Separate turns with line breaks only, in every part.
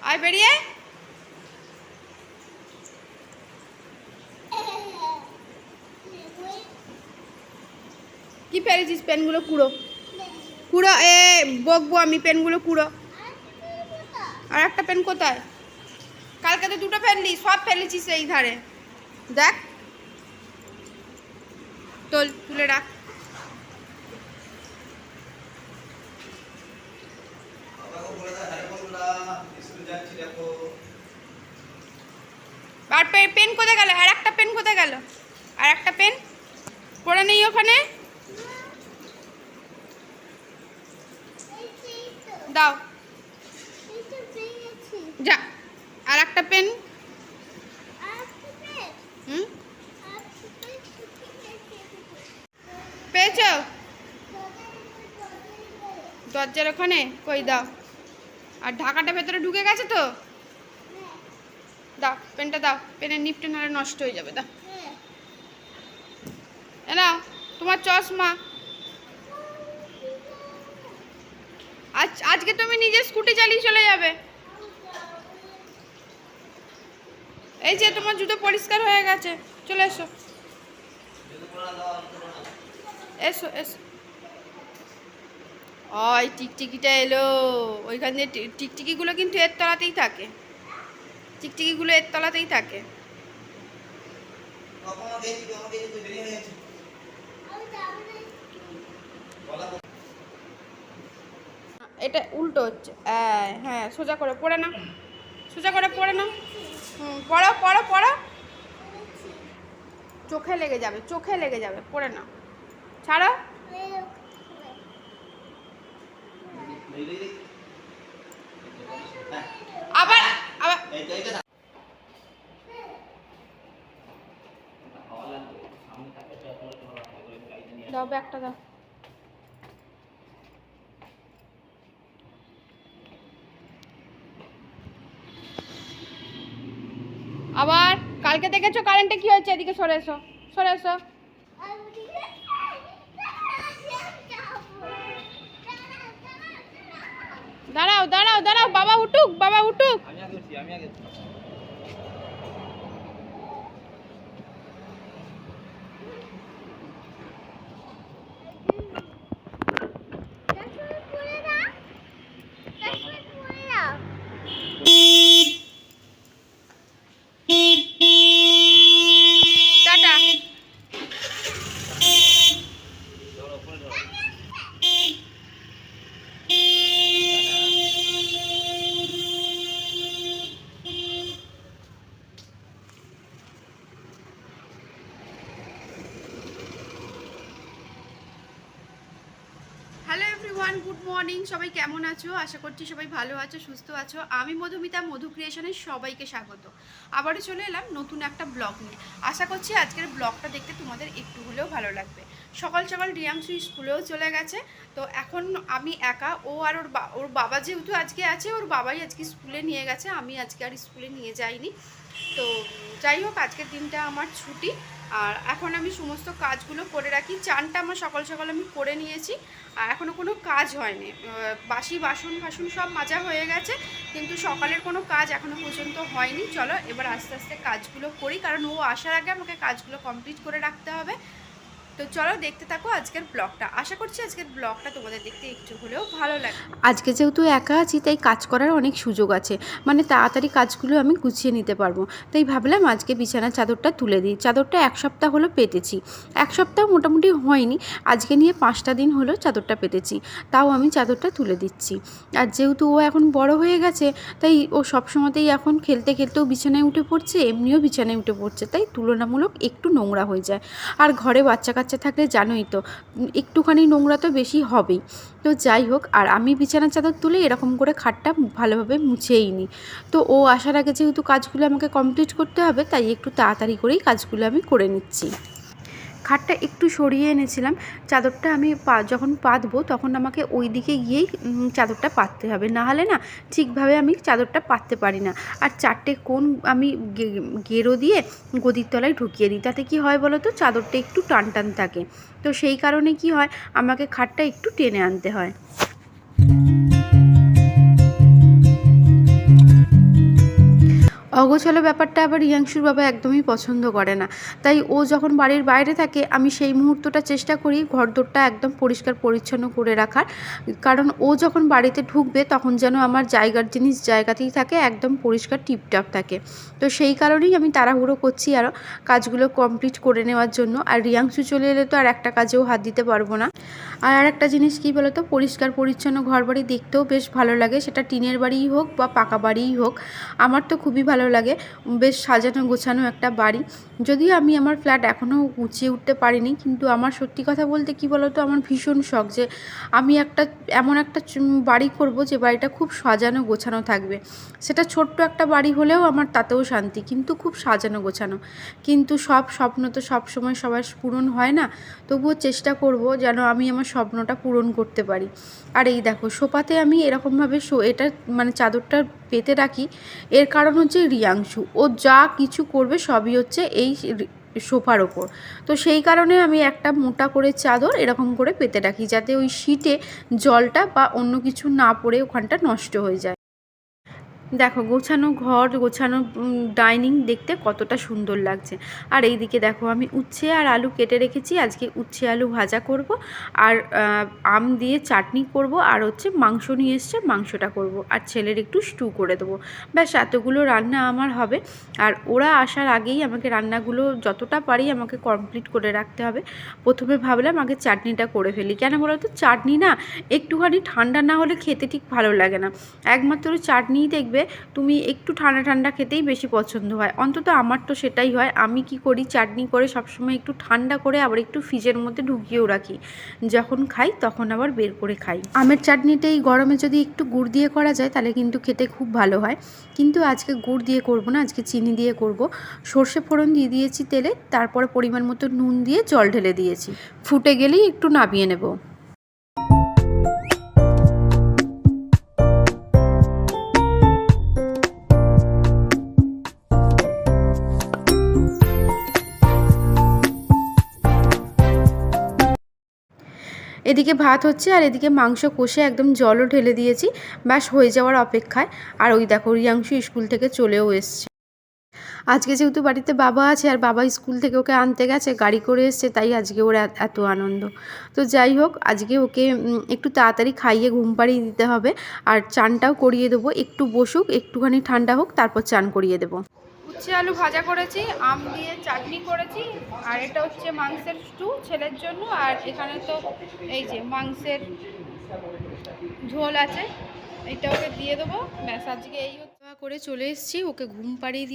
আয় বেরিয়ে। কি পেরেছিস? পেনগুলো কুড়ো কুড়ো। বকবো আমি, পেনগুলো কুড়ো। আর একটা পেন কোথায়? কালকে তো দুটো ফেললি, সব ফেলেছিস এই ধারে। দেখ, তুলে রাখ। আর পেন কোথায় গেল? আর একটা পেন কোথায় গেল? আর একটা পেন পড়ে নেই ওখানে? দাও, যা। আর একটা পেন। পেয়েছ? দরজার ওখানে কই? দাও। আর ঢাকাটা ভেতরে ঢুকে গেছে তো? দাও পেনটা, দাও। পেনের নিপটা নাহলে নষ্ট হয়ে যাবে। দাও, এনাও তোমার চশমা। আজকে তুমি নিজে স্কুটি চালিয়ে চলে যাবে। এই যে তোমার জুতো পরিষ্কার হয়ে গেছে, চলে এসো। এসো এসো। ওই টিকটিকিটা এলো। ওইখান দিয়ে টিকটিকিগুলো কিন্তু এর তলাতেই থাকে। টিকটিকিগুলো এর তলাতেই থাকে। এটা উল্টো হচ্ছে। হ্যাঁ, সোজা করে পড়ে না, সোজা করে পড়ে না। পড়ো পড়ো পড়ো। চোখে লেগে যাবে, চোখে লেগে যাবে। পড়ে না, ছাড়ো। আবার আবার দাও, ব্যাগটা দাও। আবার কালকে দেখেছো কারেন্টে কি হয়েছে? এদিকে সরে এসো, সরে এসো। দাঁড়াও দাঁড়াও দাঁড়াও, বাবা উঠুক, বাবা উঠুক। আমি আগে tata. Hello everyone, good morning. সবাই কেমন আছো? আশা করছি সবাই ভালো আছো, সুস্থ আছো। আমি মধুমিতা, মধু ক্রিয়েশনের সবাইকে স্বাগত। আবারও চলে এলাম নতুন একটা ব্লগ নিয়ে। আশা করছি আজকের ব্লগটা দেখতে তোমাদের একটু হলেও ভালো লাগবে। সকাল সকাল রিয়াংশু স্কুলেও চলে গেছে। তো এখন আমি একা। ও আর ওর বাবা যেহেতু আজকে আছে, ওর বাবাই আজকে স্কুলে নিয়ে গেছে। আমি আজকে আর স্কুলে নিয়ে যাইনি। তো যাই হোক, আজকের দিনটা আমার ছুটি। আর এখন আমি সমস্ত কাজগুলো করে রাখি। চানটা আমার সকাল সকাল আমি করে নিয়েছি। আর এখনও কোনো কাজ হয়নি। বাসি বাসন ফাসন সব মাজা হয়ে গেছে, কিন্তু সকালের কোনো কাজ এখনও পর্যন্ত হয়নি। চলো এবার আস্তে আস্তে কাজগুলো করি, কারণ ও আসার আগে আমাকে কাজগুলো কমপ্লিট করে রাখতে হবে। তো চলো দেখতে থাকো আজকের ব্লগটা। আশা করছি আজকের ব্লগটা তোমাদের দেখতে একটু হলেও ভালো লাগে। আজকে যেহেতু একা আছি, তাই কাজ করার অনেক সুযোগ আছে। মানে তাড়াতাড়ি কাজগুলো আমি গুছিয়ে নিতে পারবো। তাই ভাবলাম আজকে বিছানার চাদরটা তুলে দিই। চাদরটা এক সপ্তাহ হলো পেতেছি। এক সপ্তাহ মোটামুটি হয়নি, আজকে নিয়ে 5টা দিন হলো চাদরটা পেতেছি। তাও আমি চাদরটা তুলে দিচ্ছি। আর যেহেতু ও এখন বড় হয়ে গেছে, তাই ও সবসময়তেই এখন খেলতে খেলতেও বিছানায় উঠে পড়ছে, এমনিও বিছানায় উঠে পড়ছে। তাই তুলনামূলক একটু নোংরা হয়ে যায়। আর ঘরে বাচ্চা কাচ্চা থাকলে জানোই তো, একটুখানি নোংরা তো বেশি হবেই। তো যাই হোক, আর আমি বিছানার চাদর তুলে এরকম করে খাটটা ভালোভাবে মুছেই নিই। তো ও আসার আগে যেহেতু কাজগুলো আমাকে কমপ্লিট করতে হবে, তাই একটু তাড়াতাড়ি করেই কাজগুলো আমি করে নিচ্ছি। খাটটা একটু সরিয়ে এনেছিলাম। চাদরটা আমি যখন পাতবো তখন আমাকে ওই দিকে গিয়েই চাদরটা পাততে হবে, না হলে না ঠিকভাবে আমি চাদরটা পাততে পারি না। আর 4টে কোণ আমি গেরো দিয়ে গদির তলায় ঢুকিয়ে দিই। তাতে কি হয় বলো তো, চাদরটা একটু টান টান থাকে। তো সেই কারণে কি হয়, আমাকে খাটটা একটু টেনে আনতে হয়। অগোছালো ব্যাপারটা আবার রিয়াংশুর বাবা একদমই পছন্দ করে না। তাই ও যখন বাড়ির বাইরে থাকে আমি সেই মুহূর্তটা চেষ্টা করি ঘরদোরটা একদম পরিষ্কার পরিচ্ছন্ন করে রাখার। কারণ ও যখন বাড়িতে ঢুকবে তখন যেন আমার জায়গার জিনিস জায়গাতেই থাকে, একদম পরিষ্কার টিপটপ থাকে। তো সেই কারণেই আমি তাড়াহুড়ো করছি আরও কাজগুলো কমপ্লিট করে নেওয়ার জন্য। আর রিয়াংশু চলে এলে তো আর একটা কাজেও হাত দিতে পারবো না। আর আরেকটা জিনিস কী বলো তো, পরিষ্কার পরিচ্ছন্ন ঘরবাড়ি দেখতেও বেশ ভালো লাগে, সেটা টিনের বাড়িই হোক বা পাকা বাড়িই হোক। আমার তো খুবই ভালো লাগে, বেশ সাজানো গোছানো একটা বাড়ি। যদিও আমি আমার ফ্ল্যাট এখনও গুছিয়ে উঠতে পারিনি, কিন্তু আমার সত্যি কথা বলতে কী বলো তো, আমার ভীষণ শখ যে আমি এমন একটা বাড়ি করব যে বাড়িটা খুব সাজানো গোছানো থাকবে। সেটা ছোট্ট একটা বাড়ি হলেও আমার তাতেও শান্তি, কিন্তু খুব সাজানো গোছানো। কিন্তু সব স্বপ্ন তো সব সময় সবার পূরণ হয় না, তবুও চেষ্টা করব যেন আমি আমার স্বপ্নটা পূরণ করতে পারি। আর এই দেখো সোফাতে আমি এরকমভাবে এটা মানে চাদরটা পেতে রাখি, এর কারণ হচ্ছে রিয়াংশু। ও যা কিছু করবে সবই হচ্ছে এই সোফার ওপর। তো সেই কারণে আমি একটা মোটা করে চাদর এরকম করে পেতে রাখি, যাতে ওই শীটে জলটা বা অন্য কিছু না পড়ে ওখানটা নষ্ট হয়ে যায়। দেখো গোছানো ঘর, গোছানো ডাইনিং দেখতে কতটা সুন্দর লাগছে। আর এইদিকে দেখো আমি উচ্ছে আর আলু কেটে রেখেছি, আজকে উচ্ছে আলু ভাজা করব, আর আম দিয়ে চাটনি করব, আর হচ্ছে মাংস নিয়ে এসছে মাংসটা করব, আর ছেলের একটু স্টু করে দেবো। ব্যাস এতগুলো রান্না আমার হবে। আর ওরা আসার আগেই আমাকে রান্নাগুলো যতটা পারি আমাকে কমপ্লিট করে রাখতে হবে। প্রথমে ভাবলাম আগে চাটনিটা করে ফেলি, কেন বলো তো চাটনি না একটুখানি ঠান্ডা না হলে খেতে ঠিক ভালো লাগে না। একমাত্র চাটনিই দেখবে তুমি একটু ঠান্ডা ঠান্ডা খেতেই বেশি পছন্দ হয়, অন্তত আমার তো সেটাই হয়। আমি কি করি, চাটনি করে সবসময় একটু ঠান্ডা করে আবার একটু ফ্রিজের মধ্যে ঢুকিয়েও রাখি, যখন খাই তখন আবার বের করে খাই। আমের চাটনিটা এই গরমে যদি একটু গুড় দিয়ে করা যায় তাহলে কিন্তু খেতে খুব ভালো হয়, কিন্তু আজকে গুড় দিয়ে করব না, আজকে চিনি দিয়ে করব। সর্ষে ফোড়ন দিয়ে দিয়েছি তেলে, তারপরে পরিমাণ মতো নুন দিয়ে জল ঢেলে দিয়েছি, ফুটে গেলেই একটু নামিয়ে নেব। এদিকে ভাত হচ্ছে আর এদিকে মাংস কষে একদম জলও ঢেলে দিয়েছি, ব্যাস হয়ে যাওয়ার অপেক্ষায়। আর ওই দেখো রিয়াংশু স্কুল থেকে চলেও এসছে। আজকে যেহেতু বাড়িতে বাবা আছে আর বাবা স্কুল থেকে ওকে আনতে গেছে, গাড়ি করে এসছে, তাই আজকে ওর এত আনন্দ। তো যাই হোক, আজকে ওকে একটু তাড়াতাড়ি খাইয়ে ঘুম পাড়িয়ে দিতে হবে, আর চানটাও করিয়ে দেবো। একটু বসুক, একটুখানি ঠান্ডা হোক, তারপর চান করিয়ে দেবো। উচ্ছে আলু ভাজা করেছি, আম দিয়ে চাটনি করেছি, আর এটা হচ্ছে মাংসের স্টু ছেলের জন্য। আর এখানে তো এই যে মাংসের ঝোল আছে, এটা ওকে দিয়ে দেবো। ব্যাস আজকে এই করে চলে এসেছি, ওকে ঘুম পাড়িয়ে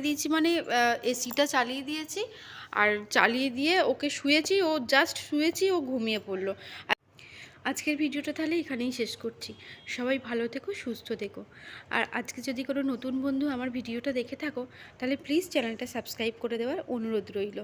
দিয়েছি মানে এসিটা চালিয়ে দিয়েছি, আর চালিয়ে দিয়ে ওকে শুয়েছি, ও জাস্ট শুয়েছি, ও ঘুমিয়ে পড়লো। আজকের ভিডিওটা তাহলে এখানেই শেষ করছি। সবাই ভালো থেকো, সুস্থ থেকো। আর আজকে যদি কোনো নতুন বন্ধু আমার ভিডিওটা দেখে থাকো তাহলে প্লিজ চ্যানেলটা সাবস্ক্রাইব করে দেওয়ার অনুরোধ রইল।